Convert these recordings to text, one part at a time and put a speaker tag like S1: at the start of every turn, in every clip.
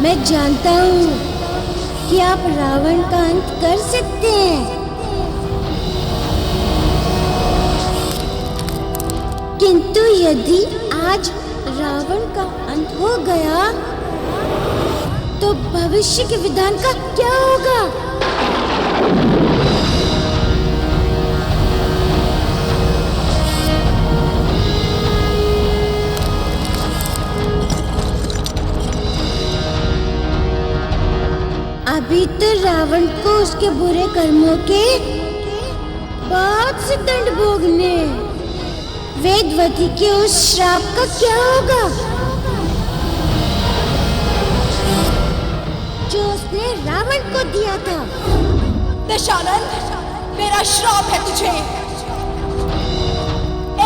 S1: मैं जानता हूँ कि आप रावण का अंत कर सकते हैं, किंतु यदि आज रावण का अंत हो गया तो भविष्य के विधान का क्या होगा? अभी तो रावण को उसके बुरे कर्मों के बहुत से दंड भोगने, वेदवती के उस श्राप का क्या होगा जो उसने रावण को दिया था?
S2: दशानन, मेरा श्राप है तुझे।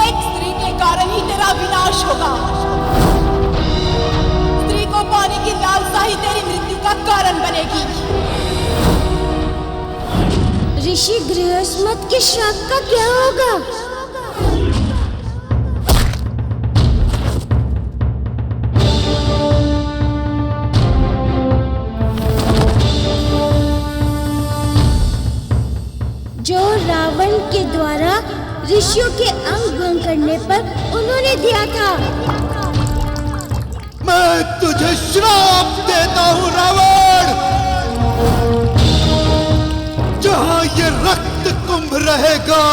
S2: एक स्त्री के कारण ही तेरा विनाश होगा। स्त्री को पाने की लालसा ही तेरी मृत्यु का कारण बनेगी।
S1: ऋषि गृहस्मत के श्राप का क्या होगा? जो रावण के द्वारा ऋषियों के अंग भंग करने पर उन्होंने दिया था।
S3: मैं तुझे श्राप देता हूँ रावण। जहाँ ये रक्त कुंभ रहेगा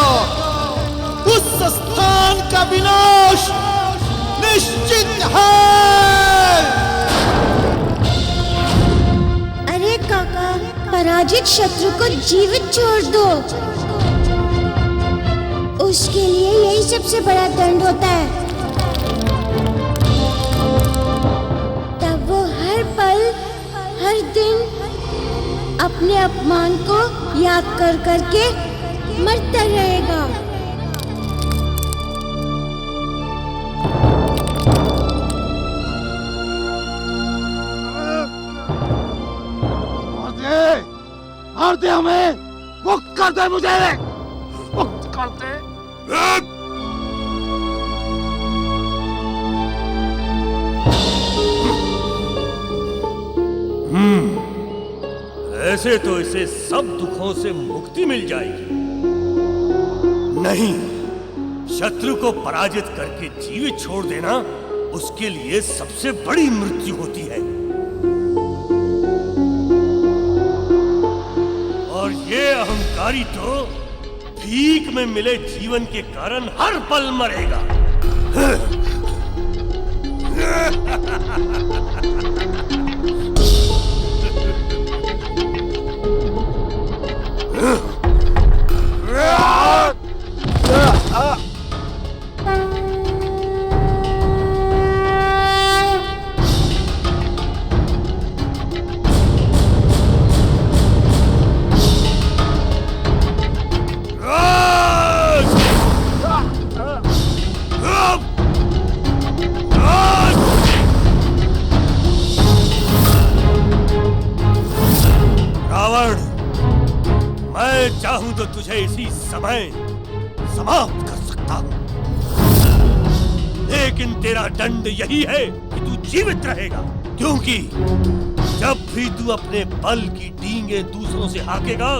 S3: उस स्थान का विनाश निश्चित है।
S1: अरे काका, पराजित शत्रु को जीवित छोड़ दो। उसके लिए यही सबसे बड़ा दंड होता है। तब वो हर पल हर दिन अपने अपमान को याद कर करके मरता रहेगा।
S3: मार दे हमें, मुक्त कर दे मुझे, मुक्त कर दे।
S4: ऐसे तो इसे सब दुखों से मुक्ति मिल जाएगी। नहीं, शत्रु को पराजित करके जीवित छोड़ देना उसके लिए सबसे बड़ी मृत्यु होती है। और ये अहंकारी तो भीख में मिले जीवन के कारण हर पल मरेगा। मैं चाहूं तो तुझे इसी समय समाप्त कर सकता हूं, लेकिन तेरा दंड यही है कि तू जीवित रहेगा, क्योंकि जब भी तू अपने बल की डींगे दूसरों से हाकेगा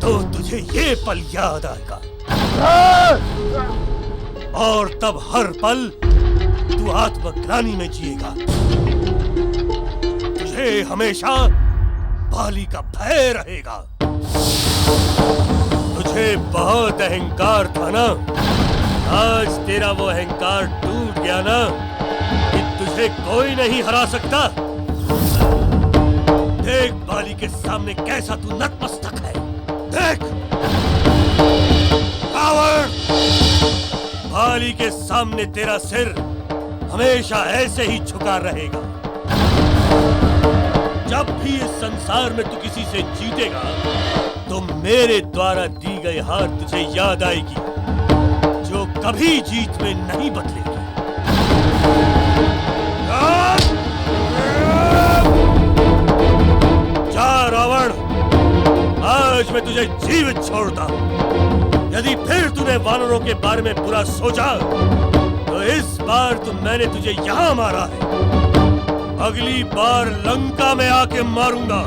S4: तो तुझे ये पल याद आएगा और तब हर पल तू आत्मग्लानि में जिएगा। तुझे हमेशा बाली का भय रहेगा। तुझे बहुत अहंकार था ना, आज तेरा वो अहंकार टूट गया ना कि तुझे कोई नहीं हरा सकता। देख बाली के सामने कैसा तू नतमस्तक है। देख रावण, बाली के सामने तेरा सिर हमेशा ऐसे ही झुका रहेगा। जब भी इस संसार में तू किसी से जीतेगा तो मेरे द्वारा दी गई हार तुझे याद आएगी, जो कभी जीत में नहीं बदलेगी। जा रावण, आज मैं तुझे जीवित छोड़ता हूं। यदि फिर तूने वानरों के बारे में बुरा सोचा तो इस बार तो मैंने तुझे यहां मारा है, अगली बार लंका में आके मारूंगा।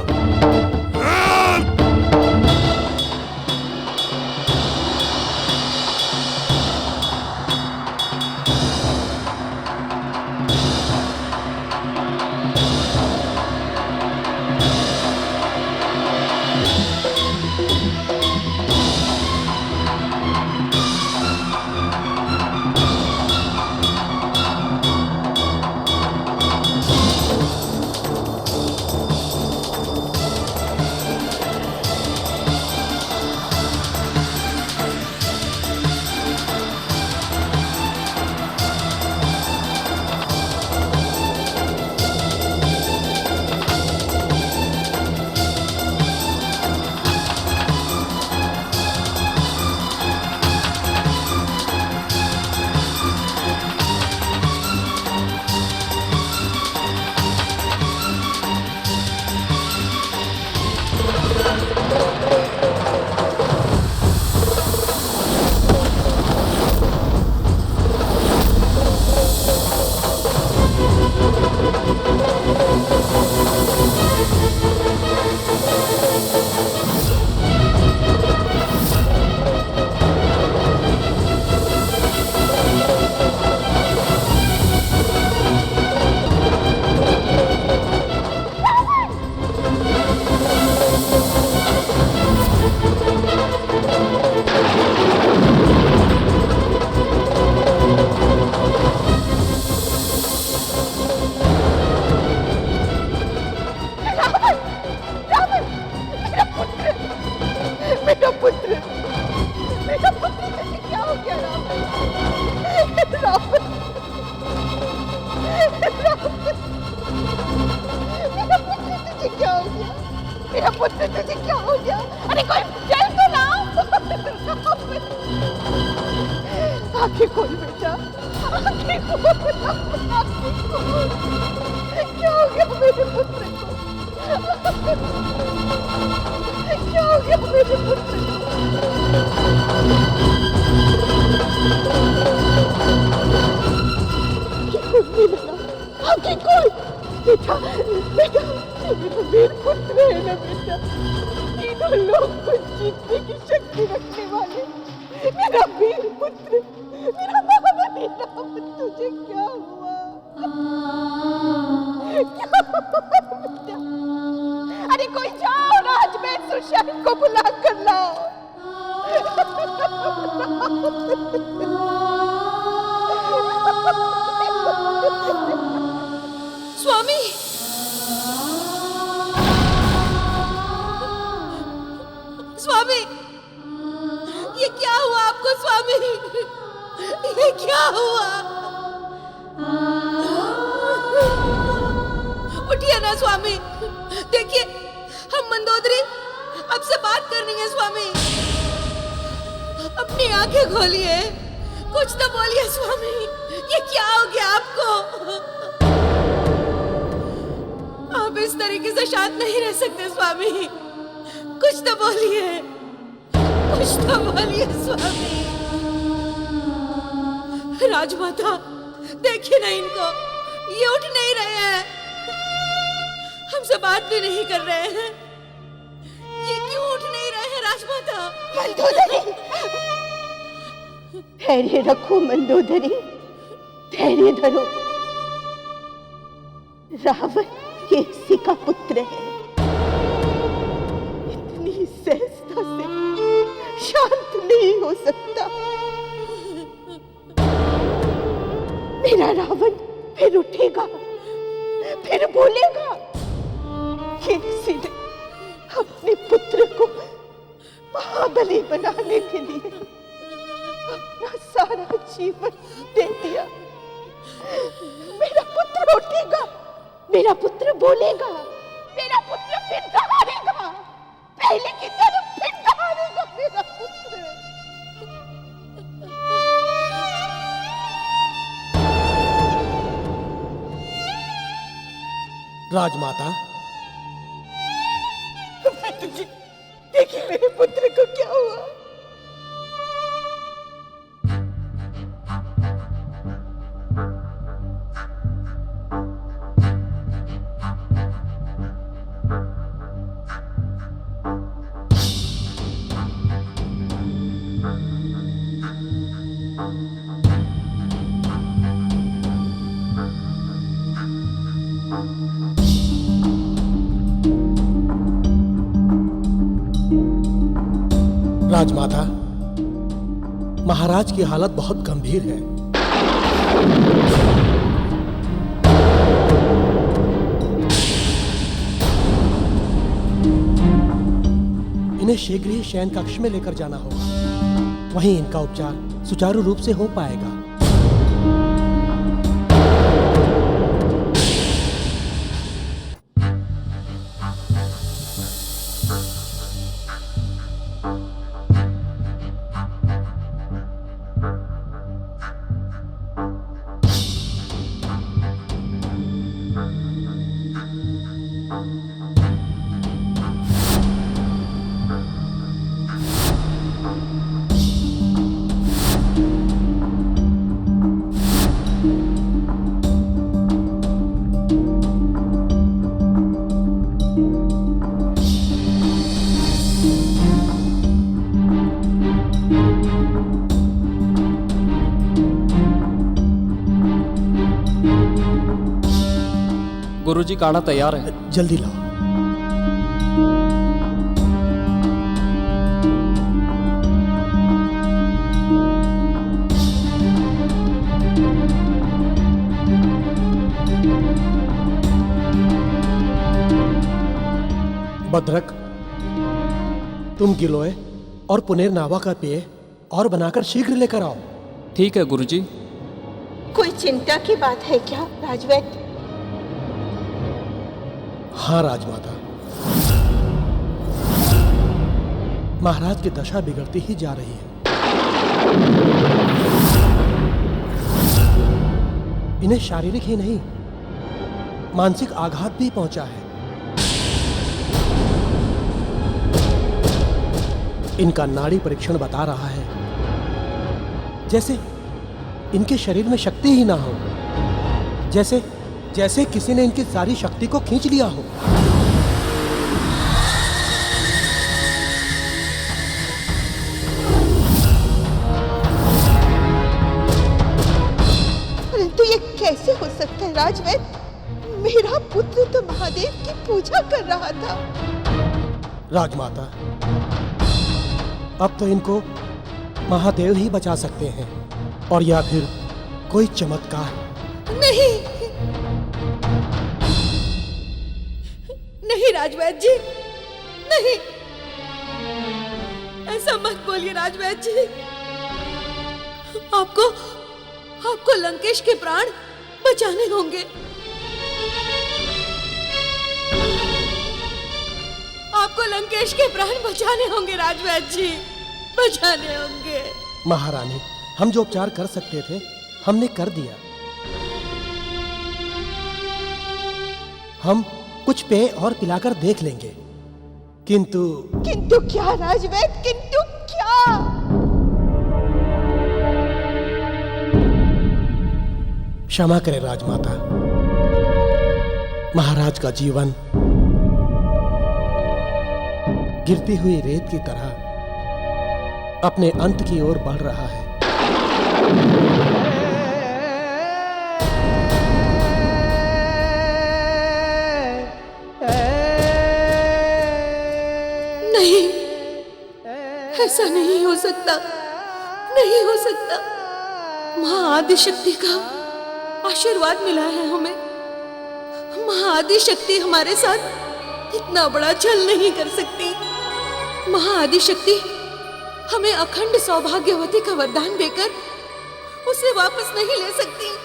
S2: मेरा पुत्र तुझे क्या हो गया? अरे कोई चल तो लाओ। आंखें खोल बेटा, आंखें खोल, आंखें खोल। क्या हो गया मेरे पुत्र को? क्या हो गया मेरे पुत्र को? आंखें खोल बेटा, बेटा मेरा वीर पुत्र है ना बेटा, तीनों लोग को जीतने की शक्ति रखने वाले मेरा वीर पुत्र, मेरा महाबली राम, तुझे क्या हुआ? क्या हुआ बेटा? अरे कोई जाओ राजमहल सुशासन को बुला कर लाओ। स्वामी, स्वामी, ये क्या हुआ आपको स्वामी? ये क्या हुआ? उठिए ना स्वामी, देखिए हम मंदोदरी आपसे बात करनी है स्वामी। अपनी आंखें खोलिए, कुछ तो बोलिए स्वामी, ये क्या हो गया आपको? आप इस तरीके से शांत नहीं रह सकते स्वामी, कुछ तो बोलिए, कुछ तो बोलिए स्वामी। राजमाता देखिए ना इनको, ये उठ नहीं रहे हैं, हमसे बात भी नहीं कर रहे हैं, ये क्यों उठ नहीं रहे हैं राजमाता?
S5: मंदोदरी, धैर्य रखो मंदोदरी, धैर्य धरो। रावण केसी का पुत्र है, इतनी सहजता से शांत नहीं हो सकता। मेरा रावण फिर उठेगा, फिर बोलेगा। केसी ने अपने पुत्र को महाबली बनाने के लिए अपना सारा जीवन दे दिया। मेरा पुत्र उठेगा, मेरा पुत्र बोलेगा, मेरा पुत्र फिर दहाड़ेगा, पहले की तरह फिर दहाड़ेगा मेरा पुत्र।
S6: राजमाता,
S5: देखिए मेरे पुत्र को क्या हुआ।
S6: राजमाता, महाराज की हालत बहुत गंभीर है। इन्हें शीघ्र ही शयन कक्ष में लेकर जाना होगा, वहीं इनका उपचार सुचारू रूप से हो पाएगा।
S7: गुरुजी, काढ़ा तैयार है।
S6: जल्दी लाओ। भद्रक, तुम गिलोय और पुनेरनावा का पेय और बनाकर शीघ्र लेकर आओ।
S7: ठीक है गुरुजी।
S5: कोई चिंता की बात है क्या राजवैद्य?
S6: हाँ राजमाता, महाराज की दशा बिगड़ती ही जा रही है। इन्हें शारीरिक ही नहीं, मानसिक आघात भी पहुंचा है। इनका नाड़ी परीक्षण बता रहा है जैसे इनके शरीर में शक्ति ही ना हो, जैसे किसी ने इनकी सारी शक्ति को खींच लिया हो।
S5: परंतु ये कैसे हो सकता है राजवैद्य? मेरा पुत्र तो महादेव की पूजा कर रहा था।
S6: राजमाता, अब तो इनको महादेव ही बचा सकते हैं, और या फिर कोई चमत्कार।
S2: नहीं राजवैद्य जी, नहीं, ऐसा मत बोलिए राजवैद्य जी। आपको लंकेश के प्राण बचाने होंगे। आपको लंकेश के प्राण बचाने होंगे राजवैद्य जी, बचाने होंगे।
S6: महारानी, हम जो उपचार कर सकते थे हमने कर दिया। हम कुछ पेय और पिलाकर देख लेंगे, किंतु
S5: क्या राजवैद्य, किंतु क्या?
S6: क्षमा करें राजमाता, महाराज का जीवन गिरती हुई रेत की तरह अपने अंत की ओर बढ़ रहा है।
S2: नहीं, ऐसा नहीं हो सकता, नहीं हो सकता। मां आदिशक्ति का आशीर्वाद मिला है हमें। मां आदिशक्ति हमारे साथ इतना बड़ा छल नहीं कर सकती। मां आदिशक्ति हमें अखंड सौभाग्यवती का वरदान देकर उसे वापस नहीं ले सकती।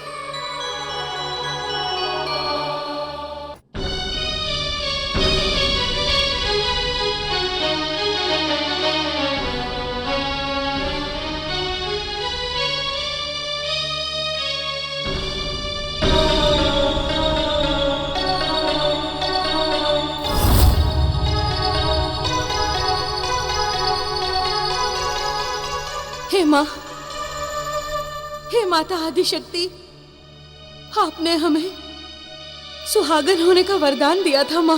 S2: हे माता आदिशक्ति, आपने हमें सुहागन होने का वरदान दिया था। मां,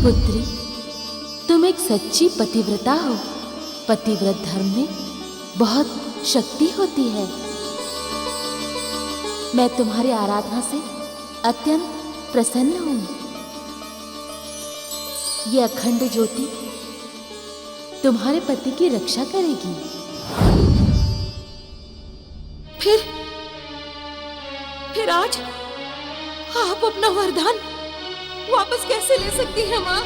S8: पुत्री, तुम एक सच्ची पतिव्रता हो। पतिव्रत धर्म में बहुत शक्ति होती है। मैं तुम्हारी आराधना से अत्यंत प्रसन्न हूं। ये अखंड ज्योति तुम्हारे पति की रक्षा करेगी।
S2: फिर आज आप अपना वरदान वापस कैसे ले सकती हैं माँ?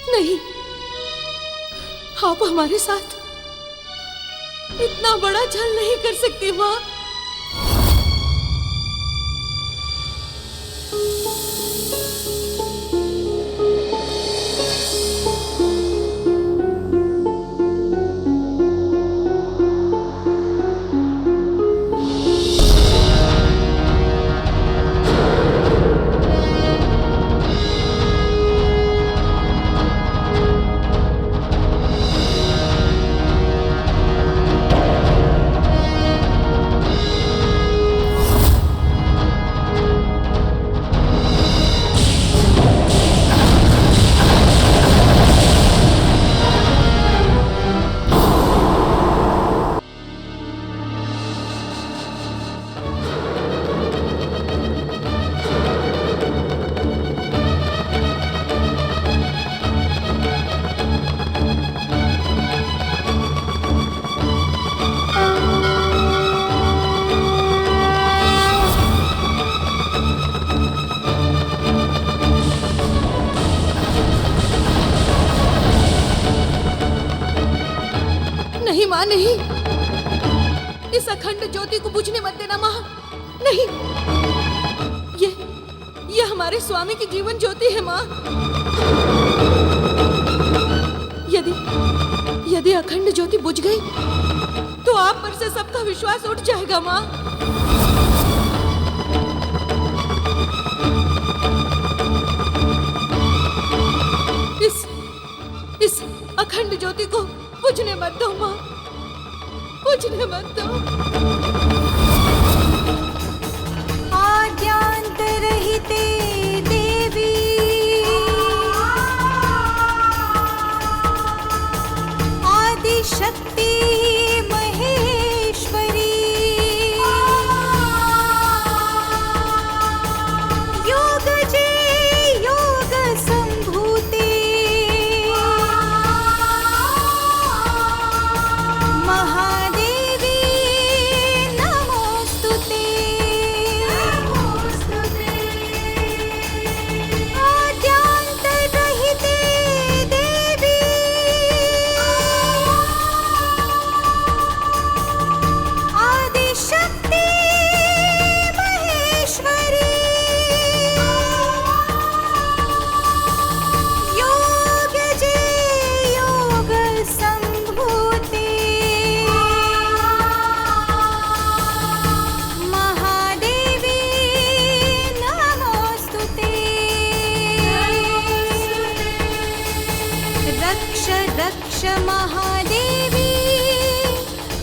S2: नहीं, आप हमारे साथ इतना बड़ा छल नहीं कर सकती माँ। नहीं माँ, नहीं, इस अखंड ज्योति को बुझने मत देना माँ। नहीं, ये हमारे स्वामी की जीवन ज्योति है माँ। यदि अखंड ज्योति बुझ गई तो आप पर से सबका विश्वास उठ जाएगा माँ। इस अखंड ज्योति को बुझने मत दो माँ, बुझने मत दो।
S1: आद्यांतरहिते देवी आदिशक्ति महेश्वरी योगजे योग संभूते महादेवी नमोस्तुते। आद्यांतरहिते देवी आदिशक्ति महेश्वरी योगजे योग संभूते महादेवी नमोस्तुते। रक्ष रक्ष महादेवी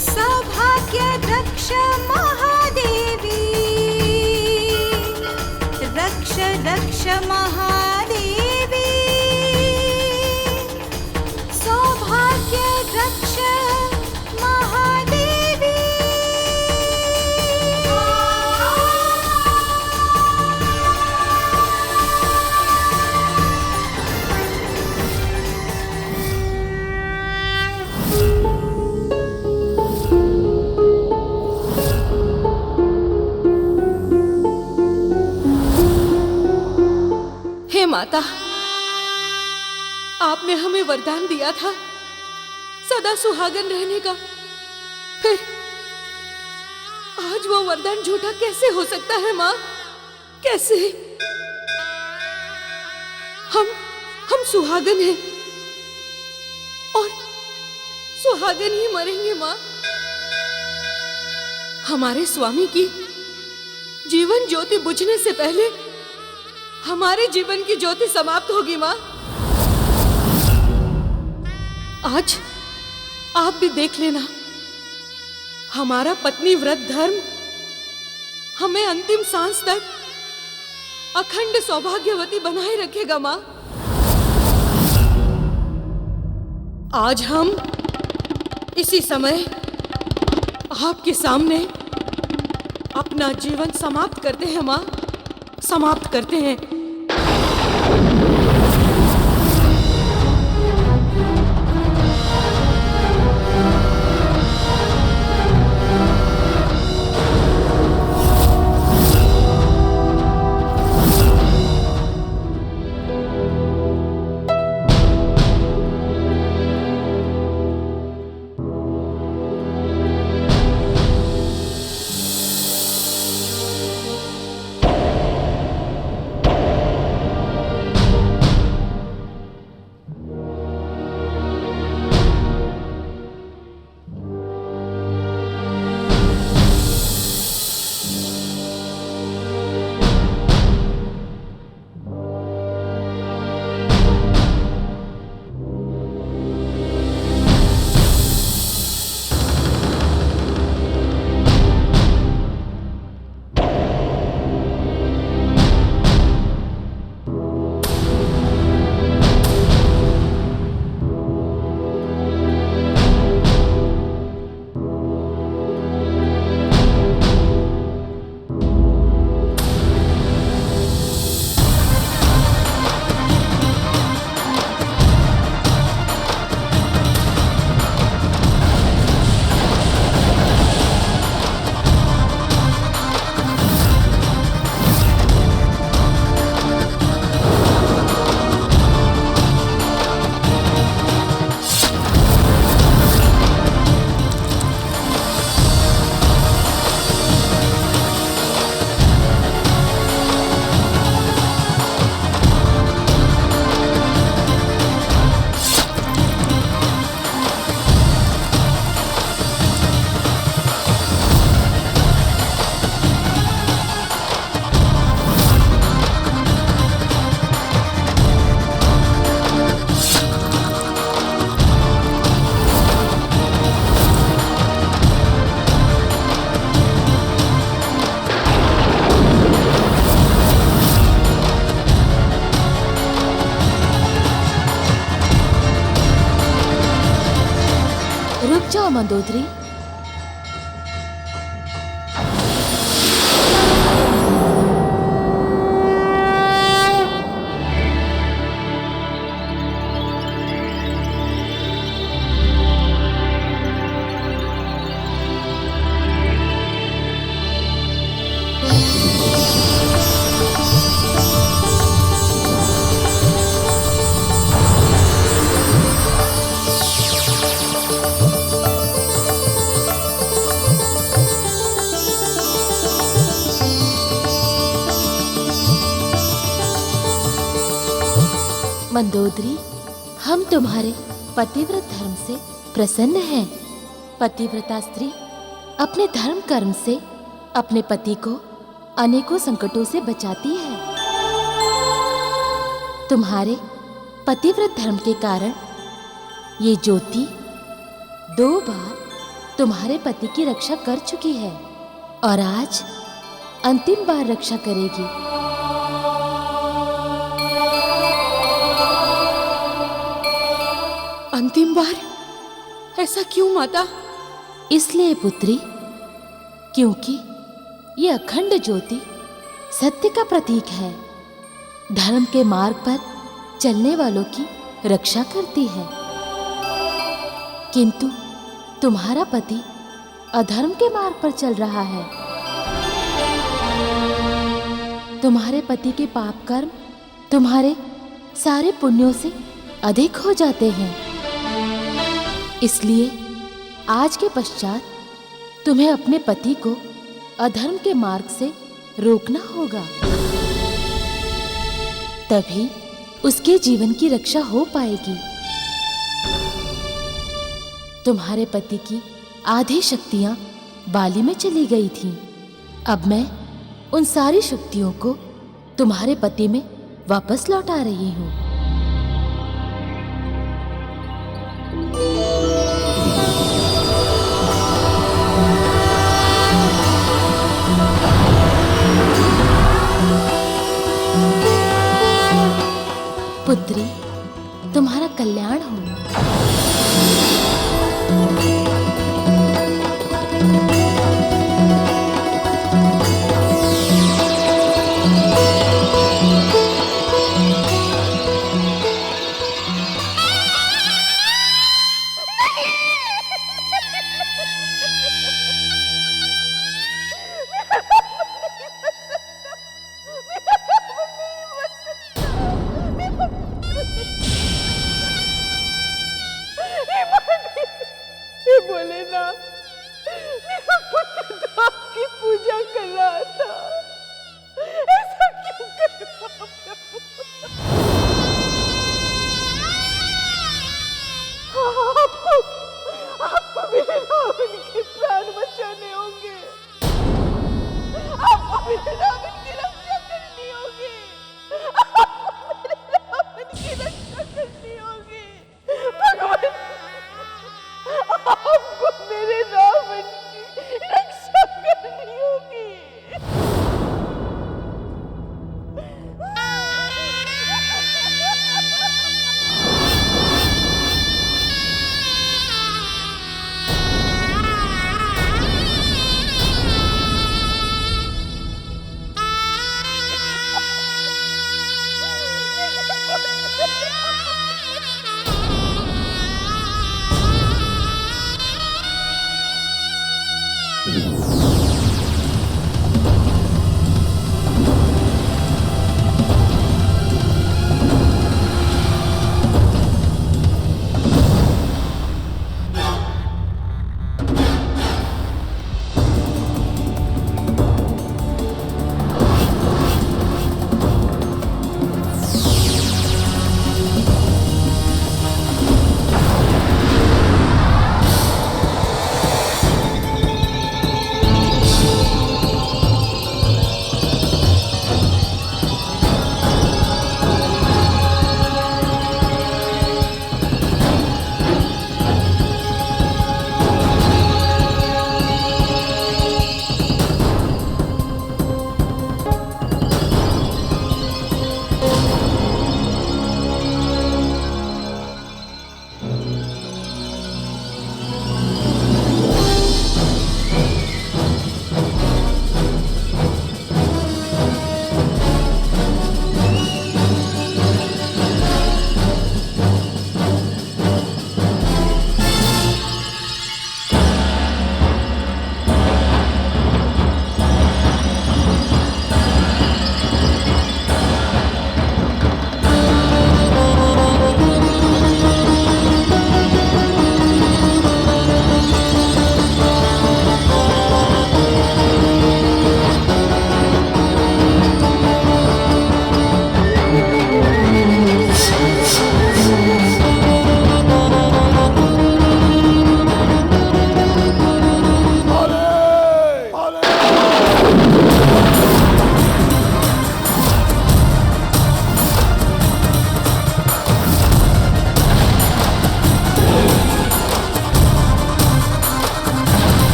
S1: सौभाग्य रक्ष महादेवी रक्ष रक्ष महादेवी सौभाग्य रक्ष महादेवी।
S2: हे माता, आपने हमें वरदान दिया था सदा सुहागन रहने का, फिर आज वो वरदान झूठा कैसे हो सकता है माँ? कैसे? हम सुहागन हैं और सुहागन ही मरेंगे माँ। हमारे स्वामी की जीवन ज्योति बुझने से पहले हमारे जीवन की ज्योति समाप्त होगी माँ। आज आप भी देख लेना, हमारा पत्नी व्रत धर्म हमें अंतिम सांस तक अखंड सौभाग्यवती बनाए रखेगा माँ। आज हम इसी समय आपके सामने अपना जीवन समाप्त करते हैं माँ, समाप्त करते हैं।
S8: हुआ मंदोदरी? मंदोदरी, हम तुम्हारे पतिव्रत धर्म से प्रसन्न हैं। पतिव्रता स्त्री अपने धर्म कर्म से अपने पति को अनेकों संकटों से बचाती है। तुम्हारे पतिव्रत धर्म के कारण ये ज्योति 2 बार तुम्हारे पति की रक्षा कर चुकी है और आज अंतिम बार रक्षा करेगी।
S2: अंतिम बार? ऐसा क्यों माता?
S8: इसलिए पुत्री, क्योंकि ये अखंड ज्योति सत्य का प्रतीक है, धर्म के मार्ग पर चलने वालों की रक्षा करती है। किंतु तुम्हारा पति अधर्म के मार्ग पर चल रहा है। तुम्हारे पति के पाप कर्म तुम्हारे सारे पुण्यों से अधिक हो जाते हैं। इसलिए आज के पश्चात तुम्हें अपने पति को अधर्म के मार्ग से रोकना होगा, तभी उसके जीवन की रक्षा हो पाएगी। तुम्हारे पति की आधी शक्तियां बाली में चली गई थीं। अब मैं उन सारी शक्तियों को तुम्हारे पति में वापस लौटा रही हूं। पुत्री, तुम्हारा कल्याण हो।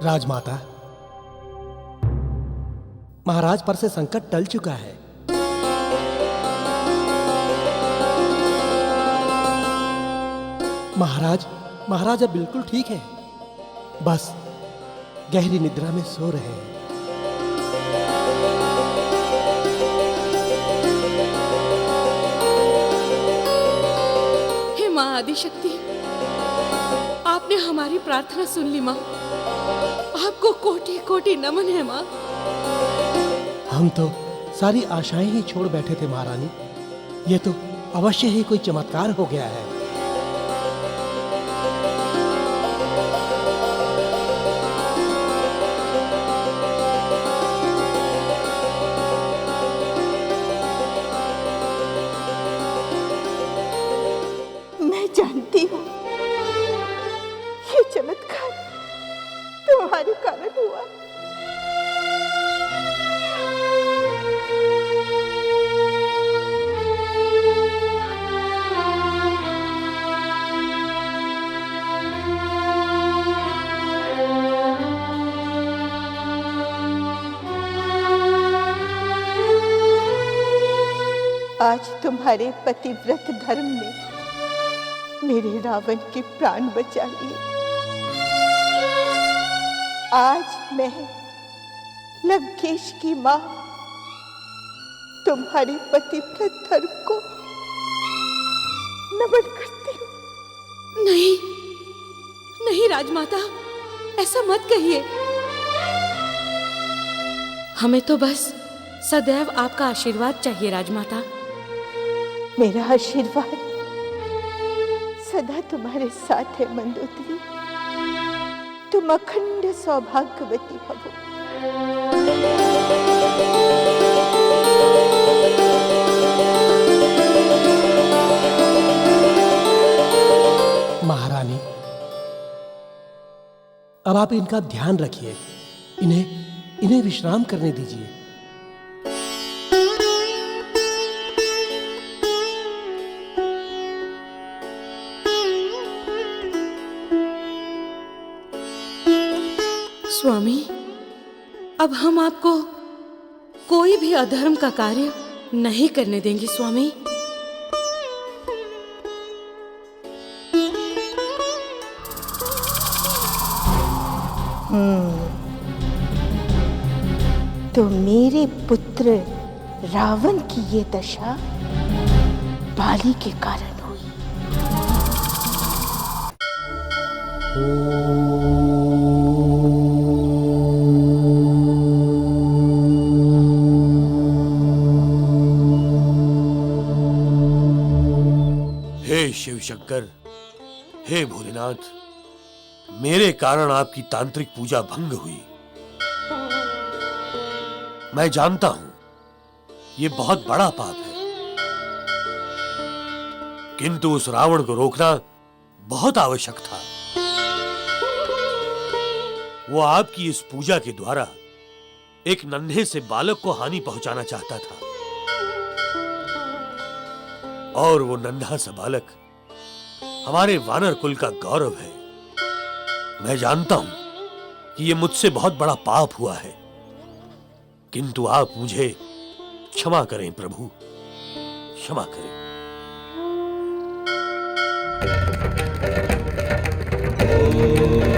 S6: राजमाता, महाराज पर से संकट टल चुका है। महाराज अब बिल्कुल ठीक है, बस गहरी निद्रा में सो रहे हैं।
S2: हे माँ आदिशक्ति, आपने हमारी प्रार्थना सुन ली माँ। आपको कोटि कोटि नमन है माँ।
S6: हम तो सारी आशाएं ही छोड़ बैठे थे महारानी, ये तो अवश्य ही कोई चमत्कार हो गया है।
S5: मैं जानती हूँ ये चमत्कार तुम्हारे कारण हुआ। आज तुम्हारे पतिव्रत धर्म ने मेरे रावण के प्राण बचा लिए। आज मैं लंकेश की मां तुम्हारे पतिव्रत धर्म को नमन करती हूँ।
S2: नहीं नहीं राजमाता, ऐसा मत कहिए। हमें तो बस सदैव आपका आशीर्वाद चाहिए राजमाता।
S5: मेरा आशीर्वाद सदा तुम्हारे साथ है मंदोदरी। तुम अखंड सौभाग्यवती भवो।
S6: महारानी, अब आप इनका ध्यान रखिए, इन्हें विश्राम करने दीजिए।
S2: स्वामी, अब हम आपको कोई भी अधर्म का कार्य नहीं करने देंगे स्वामी।
S5: तो मेरे पुत्र रावण की ये दशा बाली के कारण हुई।
S4: हे शिव शंकर, हे भोलेनाथ, मेरे कारण आपकी तांत्रिक पूजा भंग हुई। मैं जानता हूं ये बहुत बड़ा पाप है, किंतु उस रावण को रोकना बहुत आवश्यक था। वो आपकी इस पूजा के द्वारा एक नन्हे से बालक को हानि पहुंचाना चाहता था, और वो नन्हा सा बालक हमारे वानर कुल का गौरव है। मैं जानता हूं कि ये मुझसे बहुत बड़ा पाप हुआ है, किंतु आप मुझे क्षमा करें प्रभु, क्षमा करें।
S3: ओम